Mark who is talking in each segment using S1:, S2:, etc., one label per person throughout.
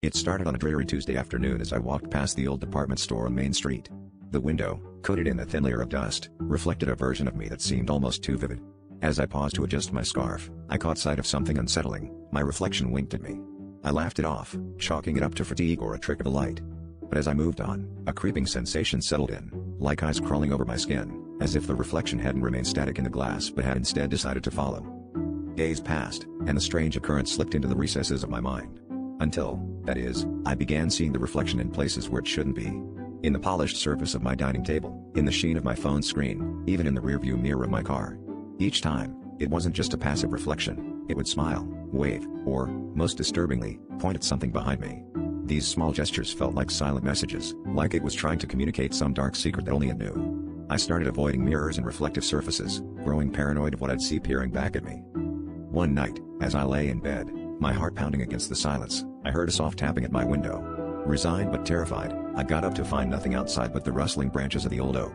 S1: It started on a dreary Tuesday afternoon as I walked past the old department store on Main Street. The window, coated in a thin layer of dust, reflected a version of me that seemed almost too vivid. As I paused to adjust my scarf, I caught sight of something unsettling. My reflection winked at me. I laughed it off, chalking it up to fatigue or a trick of the light. But as I moved on, a creeping sensation settled in, like eyes crawling over my skin, as if the reflection hadn't remained static in the glass but had instead decided to follow. Days passed, and the strange occurrence slipped into the recesses of my mind. Until, that is, I began seeing the reflection in places where it shouldn't be. In the polished surface of my dining table, in the sheen of my phone screen, even in the rearview mirror of my car. Each time, it wasn't just a passive reflection, it would smile, wave, or, most disturbingly, point at something behind me. These small gestures felt like silent messages, like it was trying to communicate some dark secret that only it knew. I started avoiding mirrors and reflective surfaces, growing paranoid of what I'd see peering back at me. One night, as I lay in bed, my heart pounding against the silence, I heard a soft tapping at my window. Resigned but terrified, I got up to find nothing outside but the rustling branches of the old oak.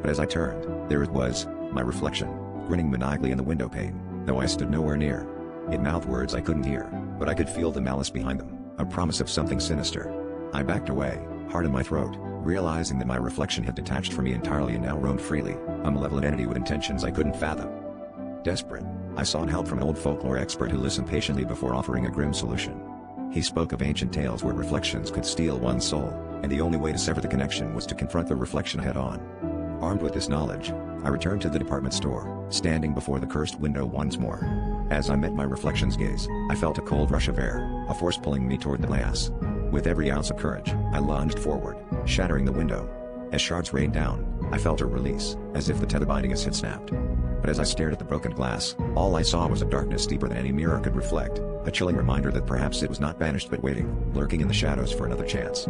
S1: But as I turned, there it was, my reflection, grinning maniacally in the window pane, though I stood nowhere near. It mouthed words I couldn't hear, but I could feel the malice behind them, a promise of something sinister. I backed away, heart in my throat, realizing that my reflection had detached from me entirely and now roamed freely, a malevolent entity with intentions I couldn't fathom. Desperate, I sought help from an old folklore expert who listened patiently before offering a grim solution. He spoke of ancient tales where reflections could steal one's soul, and the only way to sever the connection was to confront the reflection head-on. Armed with this knowledge, I returned to the department store, standing before the cursed window once more. As I met my reflection's gaze, I felt a cold rush of air, a force pulling me toward the glass. With every ounce of courage, I lunged forward, shattering the window. As shards rained down, I felt a release, as if the tether binding us had snapped. But as I stared at the broken glass, all I saw was a darkness deeper than any mirror could reflect, a chilling reminder that perhaps it was not banished but waiting, lurking in the shadows for another chance.